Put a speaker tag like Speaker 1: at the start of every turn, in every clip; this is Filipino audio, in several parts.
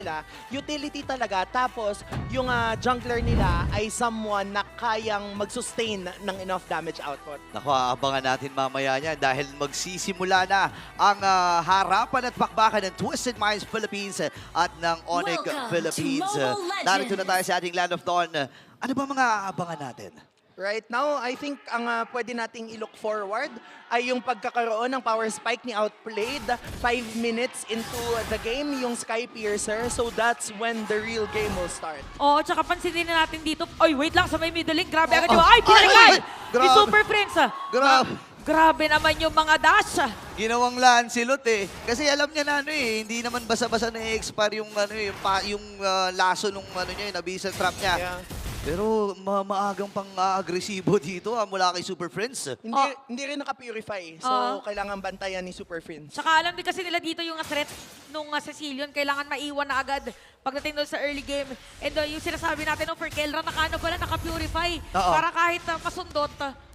Speaker 1: nila, utility talaga. Tapos, yung jungler nila ay someone na kayang mag-sustain ng enough damage output.
Speaker 2: Naku, abangan natin mamaya niyan dahil magsisimula na ang harapan at bakbakan ng Twisted Minds Philippines at ng Onyx Philippines. Narito na tayo sa ating Land of Dawn. Ano ba mga aabangan natin?
Speaker 1: Right now, I think ang pwede nating i-look forward ay yung pagkakaroon ng power spike ni Outplayed 5 minutes into the game, yung Sky Piercer. So that's when the real game will start.
Speaker 3: Oo, tsaka pansinin na natin dito. Oy, wait lang sa may middle lane. Grabe agad yung... Ay, pinalikan! Ni Super Prince.
Speaker 2: Grabe.
Speaker 3: Grabe naman yung mga dash.
Speaker 2: Ginawang Lancelot eh. Kasi alam niya na hindi naman basa-basa na-expire yung yung laso nung niya, yung Abyssal Trap niya.
Speaker 1: Yeah.
Speaker 2: Pero maagang pang-agresibo dito mula kay Super Friends.
Speaker 1: Hindi rin naka-purify. So, kailangan bantayan ni Super Friends.
Speaker 3: Tsaka alam din kasi nila dito yung threat nung Cecilion. Kailangan maiwan na agad pagdating doon sa early game. And yung sinasabi natin for Kelra, naka-purify. Para kahit pasundot,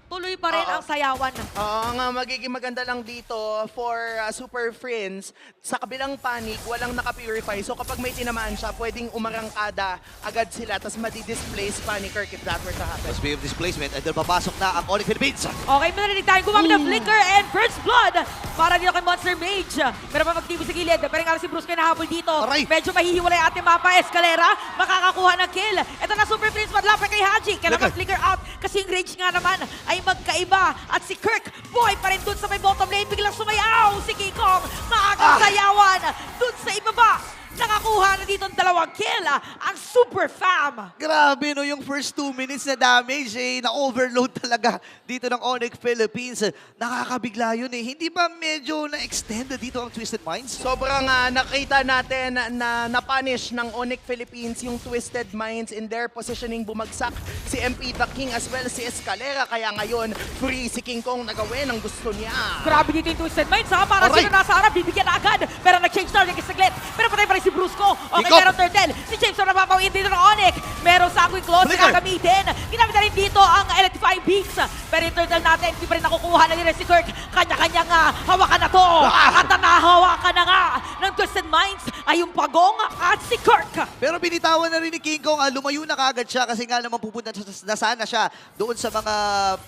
Speaker 3: tuloy pa rin ang sayawan.
Speaker 1: Ang magiging maganda lang dito for Super Friends, sa kabilang panic, walang naka-purify. So kapag may tinamaan siya, pwedeng umarangkada agad sila, tapos madi-displace Panic if that were to happen.
Speaker 2: Speaking of displacement, and papasok na ang Onyx Philippines.
Speaker 3: Okay, narinig tayo gumamit ng Flicker and First Blood para dito kay Monster Mage. Pero pa magtibo sa gilid, pero nga si Bruce kayo nahabol dito.
Speaker 2: Aray.
Speaker 3: Medyo mahihiwalay ating mapa. Escalera, makakakuha ng kill. Ito na Super Prince, madlapit kay Haji. Kailangan Flicker out kasi yung range nga naman ay magkaiba. At si Kirk, buhay pa rin dun sa may bottom lane. Biglang sumayaw si King Kong. Maagang sayawan dun sa ibaba. Nakakuha na dito ang dalawang kill, ang Super Fam.
Speaker 2: Grabe no, yung first 2 minutes na damage na-overload talaga dito ng Onyx Philippines. Nakakabigla yun eh. Hindi ba medyo na-extend dito ang Twisted Minds?
Speaker 1: Sobrang nakita natin na na-punish ng Onyx Philippines yung Twisted Minds in their positioning. Bumagsak si MP The King as well si Escalera. Kaya ngayon, free si King Kong na gawin ang gusto niya.
Speaker 3: Grabe dito yung Twisted Minds ha. Para sino nasa harap, bibigyan na agad. Pero nag-change na rin saglit. Pero patay pa rin si Brusco. Okay, meron Turtle. Si James na napapawin dito ng Onyx. Merong Sanguine Claws na gagamitin. Ginamit na rin dito ang Electrifying Beaks. Pero yung Turtle natin, hindi pa rin nakukuha na nila si Kirk. Kanya-kanya nga, hawakan na to. At ang nahawakan na nga ng Twisted Minds ay yung Pagong at si Kirk.
Speaker 2: Pero binitawan na rin ni King Kong, lumayo na kagad siya kasi nga naman pupunta na sana siya doon sa mga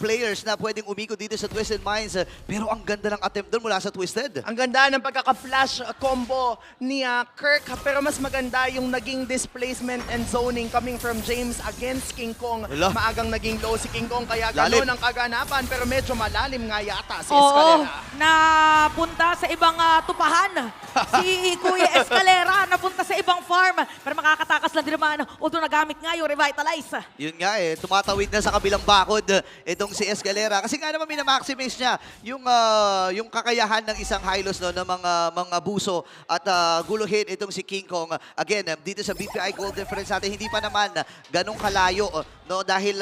Speaker 2: players na pwedeng umikot dito sa Twisted Minds. Pero ang ganda ng attempt doon mula sa Twisted.
Speaker 1: Ang ganda ng pagkaka-flash combo ni Kirk. Pero mas maganda yung naging displacement and zoning coming from James against King Kong. Maagang naging low si King Kong kaya gano'n ang kaganapan. Pero medyo malalim nga yata si Escalera.
Speaker 3: Napunta sa ibang tupahan. Si Kuya Escalera napunta sa ibang farm. Pero makakatakas lang din naman. Although nagamit nga yung Revitalize.
Speaker 2: Yun nga tumatawid na sa kabilang bakod itong si Escalera. Kasi nga naman minamaximize niya yung kakayahan ng isang Hylos no, ng mga buso at guluhin itong si King Kong. Again, dito sa BPI goal difference natin, hindi pa naman ganong kalayo no, dahil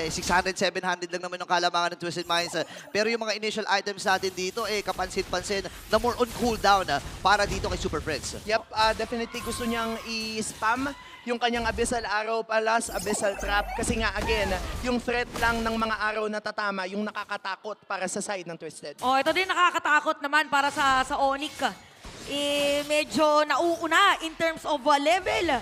Speaker 2: 600, 700 lang naman yung kalamangan ng Twisted Minds. Pero yung mga initial items natin dito, kapansin-pansin na more on cooldown para dito kay Super Friends.
Speaker 1: Yep, definitely gusto niyang i-spam yung kanyang Abyssal Arrow plus Abyssal Trap. Kasi nga, again, yung threat lang ng mga arrow na tatama, yung nakakatakot para sa side ng Twisted.
Speaker 3: Ito din nakakatakot naman para sa Onyx. Medyo nauuna in terms of level.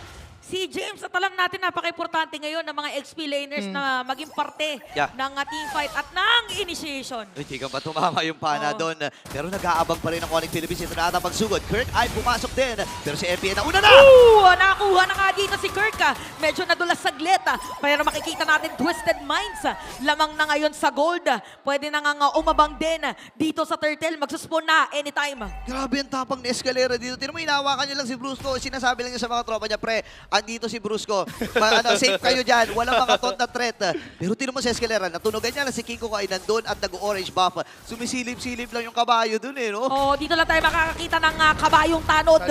Speaker 3: Si James, at alam natin napaka-importante ngayon ng mga XP laners na maging parte ng teamfight at ng initiation.
Speaker 2: Hindi ka ba tumama yung pana doon? Pero nag-aabang pa rin ang Onyx Philippines. Ito na ata pagsugod. Kirk ay pumasok din. Pero si FPN na una na!
Speaker 3: Nakakuha na nga dito si Kirk. Medyo nadulas saglit. Pero makikita natin Twisted Minds. Lamang na ngayon sa gold. Pwede na nga umabang din dito sa Turtle. Magsuspawn na anytime.
Speaker 2: Grabe ang tapang ni Escalera dito. Tino mo, hinawakan niya lang si Brusco. Sinasabi lang niya sa mga tropa niya, pre, andito si Brusco. Safe kayo dyan. Walang mga taunt na threat. Pero tino mo si Escalera, natunugan niya na si King Kong ay nandun at nag-orange buff. Sumisilip-silip lang yung kabayo dun no?
Speaker 3: Dito lang tayo makakakita ng kabayong tanod.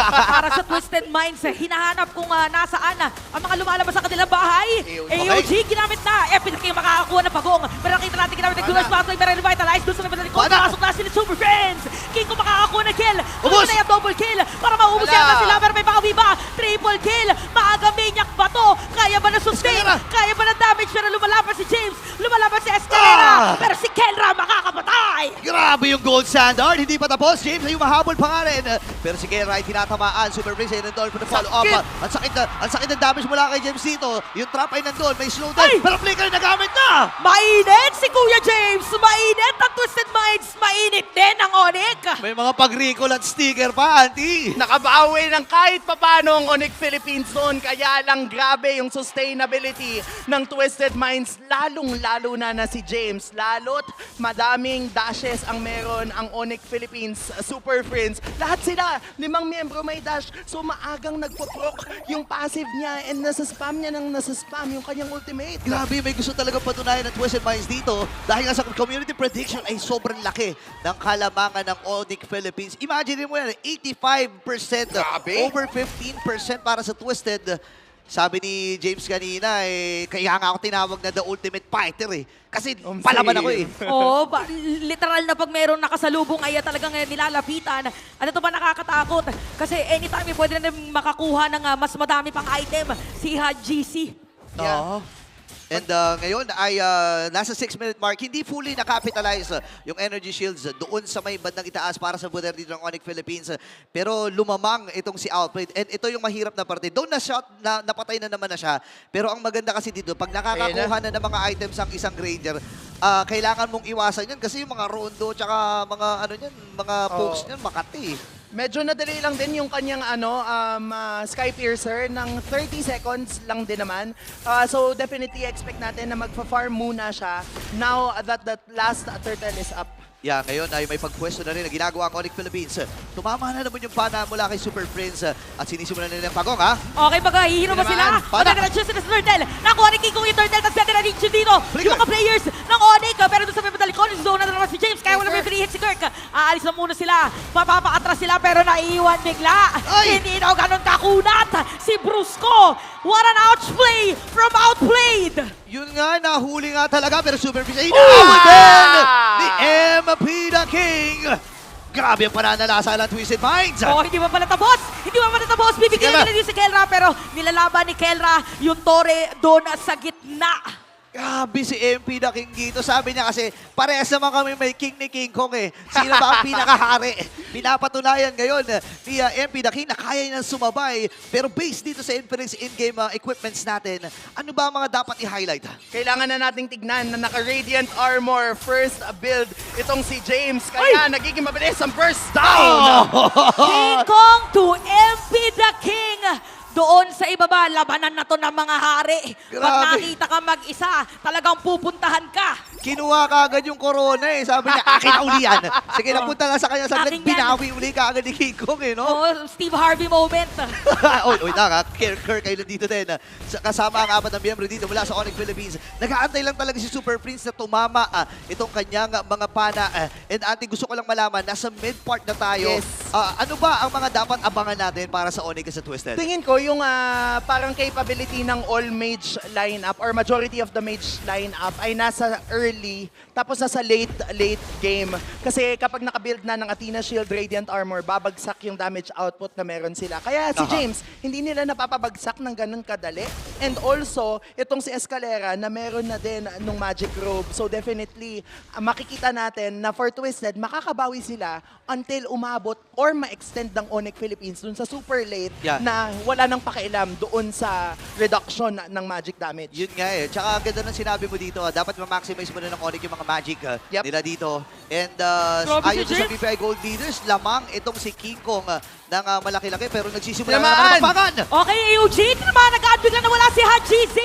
Speaker 3: Para sa Twisted Minds. Hinahanap kung nasaan ang mga lumalabas sa kanilang bahay. AOG ginamit na. Epic kayo makakakuha ng Pagong. Pero nakita natin ginamit ng Gulas Pathway. Pero revitalize doon sa may patalikod. Pasok na sila Super Friends. King Kong makakakuha ng kill. Tuloy na yung double kill. Para maubos yata sila. Pero may pakabiba. Triple kill. Maaga Maniac ba to? Kaya ba na sustain? Kaya ba na damage? Pero lumalaban si James. Lumalaban si Escalera. Pero si Kelra makakapatay.
Speaker 2: Grabe yung gold standard. Hindi pa tapos. James ay humahabol pa nga rin. Pero si Kelra ay tinatamaan. Super Prince ay nandun for the follow-up. Ang sakit na damage mula kay James dito. Yung trap ay nandun. May slowdown.
Speaker 3: Ay!
Speaker 2: Pero flicker na gamit na.
Speaker 3: Mainit si Kuya James! Mainit ang Twisted Minds! Mainit din ang Onyx!
Speaker 2: May mga pag-recall at sticker pa, Auntie.
Speaker 1: Nakabawi ng kahit papano ang Onyx Philippines doon. Kaya lang grabe yung sustainability ng Twisted Minds. Lalong-lalo na si James. Lalo't madaming dashes ang meron ang Onyx Philippines Super Friends. Lahat sila, 5 miyembro may dash. So maagang nagpo-proc yung passive niya and nasa-spam niya ng nasa-spam yung kanyang ultimate.
Speaker 2: Grabe, may gusto talaga patunayan ng Twisted Minds dito dahil nga sa community prediction ay sobrang laki ng kalamangan ng Onyx Philippines. Imagine mo yan, 85%,
Speaker 1: Grabe.
Speaker 2: over 15% para sa Twisted. Sabi ni James kanina, kaya nga ako tinawag na the ultimate fighter Kasi palaban ako
Speaker 3: Oo, literal na pag mayroong nakasalubong ay talagang nilalapitan. Ano to ba nakakatakot? Kasi anytime pwede na makakuha ng mas madami pang item si GC.
Speaker 2: Oo. And ngayon ay nasa 6-minute mark, hindi fully nakapitalize yung energy shields doon sa may bandang itaas para sa buder dito ng Onyx Philippines. Pero lumamang itong si Outplayed. And ito yung mahirap na parte. Doon napatay na naman na siya. Pero ang maganda kasi dito, pag nakakakuha na ng mga items ang isang Ranger, kailangan mong iwasan yan kasi yung mga rondo tsaka mga ano yan, mga pokes niyan, makati.
Speaker 1: Medyo na-delay lang din yung kanyang Sky Piercer ng 30 seconds lang din naman. So definitely expect natin na magpa-farm muna siya now that that last turtle is up.
Speaker 2: Yeah, ngayon ay may pagpwesto na rin na ginagawa ang Onyx Philippines. Tumama na naman yung pana mula kay Super Prince at sinisimulan na nila ang pagong, ha?
Speaker 3: Okay, maghihiro ba sila? Magkakaroon sila sa turtle. Nakuha ni King Kong yung turtle kasi pwede na rin dito. Yung mga players ng Onyx. Pero doon sa may madalikon, zone na naman si James. Kaya wala may free hit si Kirk. Aalis na muna sila. Mapapa-atras sila pero naiiwan bigla.
Speaker 2: Ay!
Speaker 3: Hindi na ganun kakunat. Si Brusco. What an outplay from Outplayed.
Speaker 2: Yun nga, nahuli nga talaga pero Super Prince ay inawal din ni MP the King. Grabe ang pananalasa ng Twisted Minds.
Speaker 3: Oh, hindi pa pala tapos. Hindi pa pala tapos. Bibigyan nila din si Kelra pero nilalaban ni Kelra yung Torre doon sa gitna.
Speaker 2: Grabe si MP the King dito. Sabi niya kasi, parehas naman kami may King ni King Kong Sino ba ang pinakahari? Pinapatunayan ngayon ni MP the King na kaya niyang sumabay. Pero based dito sa Infinix in-game equipments natin, ano ba ang mga dapat i-highlight?
Speaker 1: Kailangan na nating tignan na naka-Radiant Armor first build itong si James. Kaya nagiging mabilis ang burst down.
Speaker 3: King Kong to MP the King. Doon sa ibaba, labanan na to ng mga hari. Pag
Speaker 2: Grabe.
Speaker 3: nakita ka mag-isa, talagang pupuntahan ka.
Speaker 2: Kinuha ka agad yung corona Sabi niya, akin na uli yan. Sige, napunta na sa kanya saglit,
Speaker 3: Akin yan.
Speaker 2: binawi uli ka agad ni King Kong no?
Speaker 3: Oh, Steve Harvey moment.
Speaker 2: Oy, Kirk ay dito din. Kasama ang 4 na miyembro dito mula sa Onyx Philippines. Nag-aantay lang talaga si Super Prince na tumama itong kanyang mga pana. And Ate, gusto ko lang malaman, nasa mid-part na tayo.
Speaker 1: Yes.
Speaker 2: Ano ba ang mga dapat abangan natin para sa Onyx sa Twisted?
Speaker 1: Tingin ko yung parang capability ng all mage lineup or majority of the mage lineup ay nasa early tapos nasa late game. Kasi kapag nakabuild na ng Athena Shield, Radiant Armor, babagsak yung damage output na meron sila. Kaya si James, hindi nila napapabagsak ng ganun kadali. And also, itong si Escalera na meron na din nung Magic Robe. So definitely, makikita natin na for Twisted, makakabawi sila until umabot or ma-extend ng Onyx Philippines dun sa super late na wala nang pakialam doon sa reduction ng magic damage.
Speaker 2: Yun nga Tsaka ang ganda ng sinabi mo dito, dapat ma-maximize mo na ng Onyx yung mga magic nila dito. And ayon sa PPI Gold Leaders, lamang itong si King Kong ng malaki-laki pero nagsisimula na naman.
Speaker 3: Okay, Eugene naman, nag-adbig lang na wala si HGC.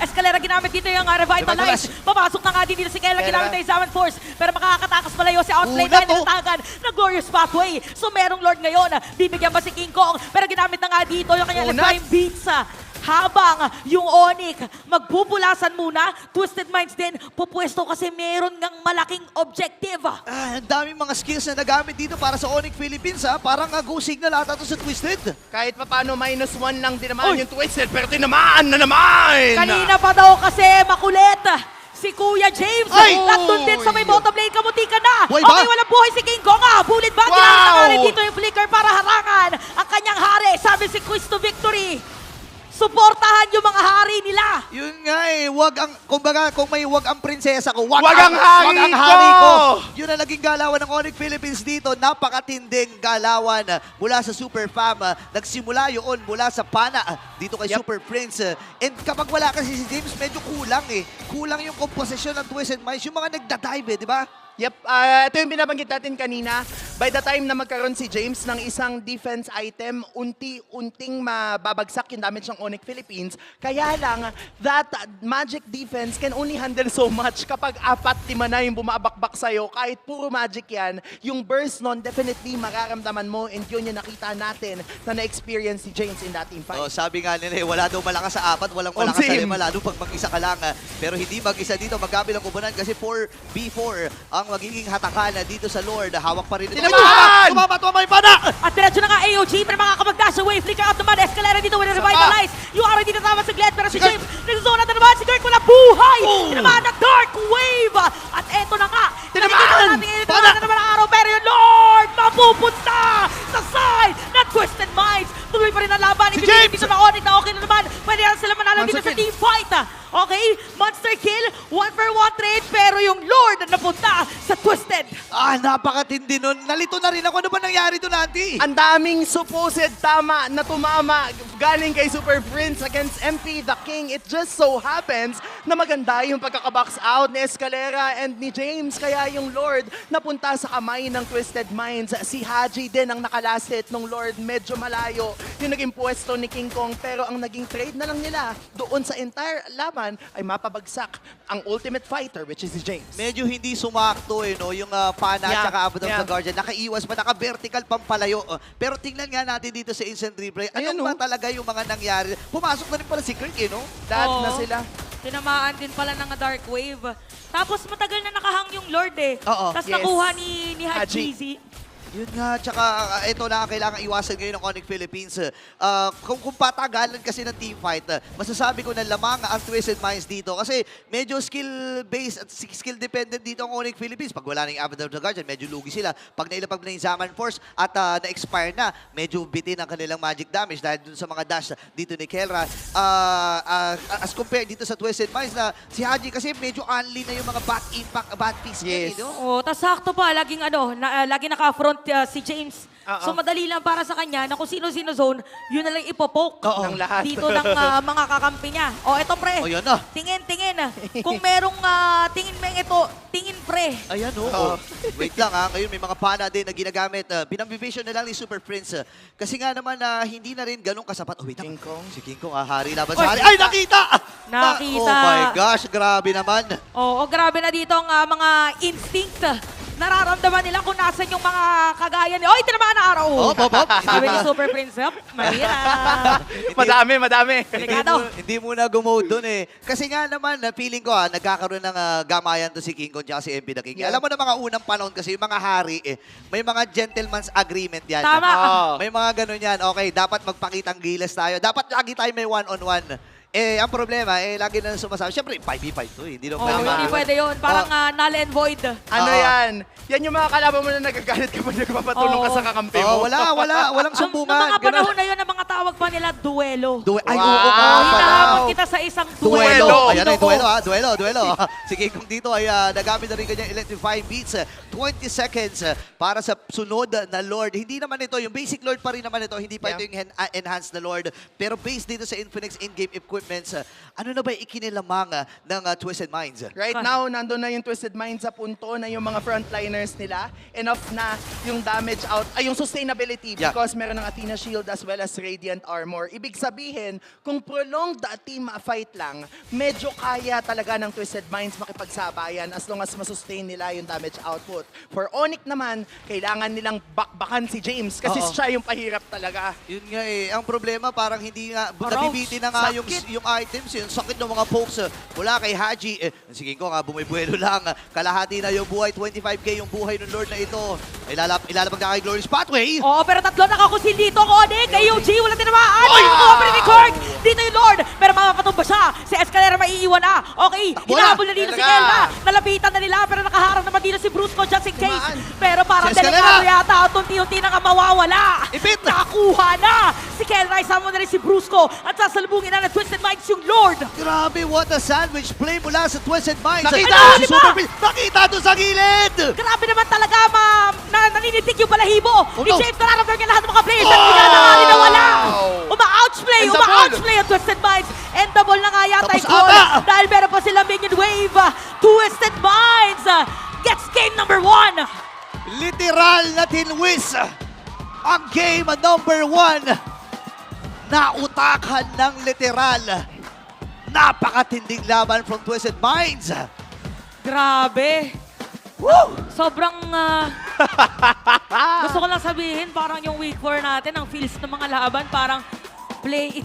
Speaker 3: Escalera ginamit dito yung Revitalize. Papasok na nga din dito si Kela, ginamit na yung Zaman Force. Pero makakatakas malayo si Outplay na nilatagan ng Glorious Pathway. So merong Lord ngayon, bibigyan ba si King Kong? Pero ginamit na nga dito yung kanyang Prime Beats. Habang yung Onyx magpupulasan muna, Twisted Minds din pupwesto kasi meron ngang malaking objective.
Speaker 2: Ang daming mga skills na nagamit dito para sa Onyx Philippines Parang go signal ata to sa Twisted.
Speaker 1: Kahit pa paano -1 lang din naman yung Twisted pero tinamaan na naman!
Speaker 3: Kanina pa daw kasi makulit. Si Kuya James, nandun din sa may bottom lane, kamuti ka na.
Speaker 2: Buhay ba?
Speaker 3: Okay, walang buhay si King Kong. Bullet bag, ginamit dito yung flicker para harangan ang kanyang hari. Sabi si Quiz to Victory. suportahan yung mga hari nila.
Speaker 2: Yun nga eh, kumbaga, kung may wag ang prinsesa ko, wag
Speaker 1: Wag ang hari
Speaker 2: wag ang
Speaker 1: ko!
Speaker 2: hari ko. Yun ang naging galawan ng Onyx Philippines dito. Napakatinding galawan mula sa Super Fam. Nagsimula yun mula sa Pana dito kay
Speaker 1: Yep.
Speaker 2: Super Prince. And kapag wala kasi si James, medyo kulang eh. Kulang yung komposisyon ng Twisted Minds. Yung mga nagda-dive eh, di ba?
Speaker 1: Yep, ito yung binabanggit natin kanina. By the time na magkaroon si James ng isang defense item, unti-unting mababagsak yung damage ng Onyx Philippines. Kaya lang, that magic defense can only handle so much kapag 4-5 na yung bumabakbak sa'yo. Kahit puro magic yan, yung burst nun, definitely mararamdaman mo, and yun yung nakita natin na na-experience si James in that team fight.
Speaker 2: Oh, sabi nga nila, wala daw malakas sa 4, walang malakas sa 5,
Speaker 1: same.
Speaker 2: lalo pag mag-isa ka lang. Pero hindi mag-isa dito, magkabilang kubunan kasi 4v4 ang magiging hatakan dito sa Lord. Hawak pa rin ito.
Speaker 1: Tinamaan!
Speaker 2: Tumama yung pana!
Speaker 3: At diretso na nga AOG, pero makakapag-dash away, flicker out naman, Escalera dito with a revitalize. Yung araw dito tama sa Glad, pero si James, nagsusuna na naman, si Kirk wala buhay! Tinamaan ng Dark Wave! At eto na nga,
Speaker 1: Tinamaan!
Speaker 3: tinamaan na naman ang araw, pero yung Lord, mapupunta sa side ng Twisted Minds. Tuloy pa rin ang laban,
Speaker 2: Si
Speaker 3: ibigay
Speaker 2: James!
Speaker 3: dito na Onyx na okay na naman. Pwede na sila manalo dito
Speaker 1: Monster
Speaker 3: sa
Speaker 1: kill.
Speaker 3: team fight. Okay, monster kill, 1-for-1 trade, pero yung Lord na napunta sa Twisted.
Speaker 2: Napakatindi nun. Nalito na rin ako. Ano ba nangyari doon, Auntie?
Speaker 1: Ang daming supposed tama na tumama galing kay Super Prince against MP the King. It just so happens na maganda yung pagkakabox out ni Escalera and ni James. Kaya yung Lord napunta sa kamay ng Twisted Minds. Si Haji din ang nakalasit ng Lord. Medyo malayo yung naging pwesto ni King Kong. Pero ang naging trade na lang nila doon sa entire laban ay mapabagsak ang ultimate fighter, which is si James.
Speaker 2: Medyo hindi sumakto no? Yung pana at
Speaker 1: Yeah,
Speaker 2: saka Abaddon
Speaker 1: yeah.
Speaker 2: of the Guardian. Nakaiwas pa, naka-vertical pampalayo. Pero tingnan nga natin dito sa instant replay. Ano
Speaker 1: Ayan,
Speaker 2: ba talaga yung mga nangyari? Pumasok na rin pala si Kirk, no?
Speaker 1: Dad na
Speaker 3: Oo.
Speaker 1: sila.
Speaker 3: Tinamaan din pala ng Dark Wave. Tapos matagal na nakahang yung Lord eh.
Speaker 2: Oo.
Speaker 3: Tapos
Speaker 1: Yes.
Speaker 3: nakuha ni
Speaker 1: Haji.
Speaker 3: Hajizi.
Speaker 2: Yun nga, tsaka ito na ang kailangan iwasan ngayon ng Onyx Philippines. Kung patagalan kasi ng team fight, masasabi ko na lamang ang Twisted Minds dito. Kasi medyo skill-based at skill-dependent dito ang Onyx Philippines. Pag wala na yung Abaddon of the Guardian, medyo lugi sila. Pag nailapag na yung Zaman Force at na-expire na, medyo bitin ang kanilang magic damage dahil dun sa mga dash dito ni Kelra. As compared dito sa Twisted Minds na si Haji kasi medyo unli na yung mga back impact, bad piece niya,
Speaker 1: Yes.
Speaker 2: no?
Speaker 3: Oh, tas sakto pa laging lagi naka-front si James.
Speaker 1: Oo.
Speaker 3: So madali lang para sa kanya na kung sino-sino zone, yun na lang ipopoke
Speaker 2: Oo.
Speaker 1: Ng lahat.
Speaker 3: dito ng mga kakampi niya. Oh, eto pre.
Speaker 2: O, yun na.
Speaker 3: Tingin. Kung merong tingin mo ito, tingin pre.
Speaker 2: Ayan,
Speaker 1: Oo.
Speaker 2: Wait lang ngayon may mga pana din na ginagamit. Binambivision na lang ni Super Prince. Kasi nga naman hindi na rin ganun kasapat. Oh, wait lang.
Speaker 1: King Kong.
Speaker 2: Si King Kong, hari laban
Speaker 3: Oy,
Speaker 2: sa hari. Ay, nakita!
Speaker 3: Nakita.
Speaker 2: Oh my gosh, grabe naman.
Speaker 3: Oo, grabe na dito ang mga instinct. Nararamdaman nila kung nasan yung mga kagaya ni... Oy, tinamaan na araw!
Speaker 2: Oh, Bob.
Speaker 3: Sabi ni Super Prince, mahirap.
Speaker 1: Madami.
Speaker 3: Delikado.
Speaker 2: Hindi muna gumold dun eh. Kasi nga naman, feeling ko nagkakaroon ng gamayan to si King Kong at si MP the King.
Speaker 1: Yeah.
Speaker 2: Alam mo na mga unang panahon kasi yung mga hari may mga gentleman's agreement yan.
Speaker 3: Tama.
Speaker 1: Oo.
Speaker 2: May mga ganun yan. Okay, dapat magpakitang gilas tayo. Dapat lagi tayo may one-on-one. Ang problema, lagi na sumasabi. Siyempre, 5v5 to eh. Hindi
Speaker 3: Oh,
Speaker 2: naman
Speaker 3: hindi pwede yun. Parang null and void.
Speaker 1: Ano
Speaker 2: Oo.
Speaker 1: yan? Yan yung mga kalaban mo na nagagalit kapag nagpapatulong ka
Speaker 3: Oo.
Speaker 1: sa kakampi mo.
Speaker 2: Walang
Speaker 3: Ang
Speaker 2: sumbungan.
Speaker 3: mga
Speaker 2: Ganun.
Speaker 3: panahon na yun, ang mga tawag pa nila, duelo.
Speaker 2: Ay,
Speaker 1: Wow.
Speaker 2: oo nga pala.
Speaker 3: Hinahabol kita sa isang duelo.
Speaker 1: Duelo.
Speaker 2: Ayan na yung
Speaker 3: Duelo.
Speaker 2: duelo. Sige, kung dito ay nagamit na rin kanyang electrifying beats. 20 seconds para sa sunod na Lord. Hindi naman ito, yung basic Lord pa rin naman ito. Hindi pa ito yung enhanced na Lord. Pero based dito sa Infinix in-game equipments, ano na ba yung ikinilamang ng Twisted Minds?
Speaker 1: Right now, nandun na yung Twisted Minds sa punto na yung mga frontliners nila, enough na yung damage out, yung sustainability
Speaker 2: Yeah.
Speaker 1: because meron ng Athena Shield as well as Radiant Armor. Ibig sabihin, kung prolonged team fight lang, medyo kaya talaga ng Twisted Minds makipagsabayan as long as masustain nila yung damage output. For Onyx naman, kailangan nilang bakbakan si James kasi
Speaker 2: Oo.
Speaker 1: siya yung pahirap talaga.
Speaker 2: Yun nga Ang problema parang hindi nga,
Speaker 3: Arouse.
Speaker 2: nabibitin na nga
Speaker 1: Sakit.
Speaker 2: yung items, yung sakit ng mga pokes mula kay Haji. Sige ko bumibuelo lang. Kalahati na yung buhay, 25k yung buhay ng Lord na ito. Ilalabag na kay Glorious Pathway.
Speaker 3: Oo, pero tatlo nakakusil dito, Onyx. Kay UG, wala tinamaan.
Speaker 2: Oy!
Speaker 3: Nakuha pa rin ni Kirk. Dito yung Lord. Pero mapapatumba siya. Si si Escalera maiiwan na. Okay,
Speaker 2: Takbo
Speaker 3: hinahabol
Speaker 2: na.
Speaker 3: na dito si
Speaker 1: Talaga.
Speaker 3: Kelma. Nalapitan na nila pero nakaharap naman dito si Brusco just in case.
Speaker 1: Tumaan.
Speaker 3: Pero parang
Speaker 2: Si Escalera.
Speaker 3: delikado yata at unti-unti na nga mawawala.
Speaker 2: Ipit.
Speaker 3: Nakakuha na. Si Kelma isama na rin si Brusco at sasalubungin na ng Twisted Minds yung Lord.
Speaker 2: Grabe, what a sandwich play mula sa Twisted Minds.
Speaker 1: Nakita!
Speaker 2: At
Speaker 3: Ano,
Speaker 2: si
Speaker 3: di ba?
Speaker 2: Super Prince, nakita doon sa gilid!
Speaker 3: Grabe naman talaga, naninitig yung balahibo.
Speaker 2: Oh,
Speaker 3: Ni
Speaker 2: no.
Speaker 3: James, nararamdaman niya lahat ng mga players.
Speaker 2: Oh!
Speaker 3: At bigla na nga rin nawala. Uma-ouchplay,
Speaker 1: And the ball.
Speaker 3: uma-ouchplay ang Twisted Minds. And the ball na nga yata
Speaker 2: Tapos
Speaker 3: yung goal.
Speaker 2: ata.
Speaker 3: Dahil meron pa sila minion wave. Twisted Minds gets game number 1.
Speaker 2: Literal na tinwis ang game number 1. Nautakan ng literal. Napakatinding laban from Twisted Minds.
Speaker 3: Grabe.
Speaker 2: Woo!
Speaker 3: Sobrang gusto ko lang sabihin, parang yung week 4 natin, ang feels ng mga laban, parang play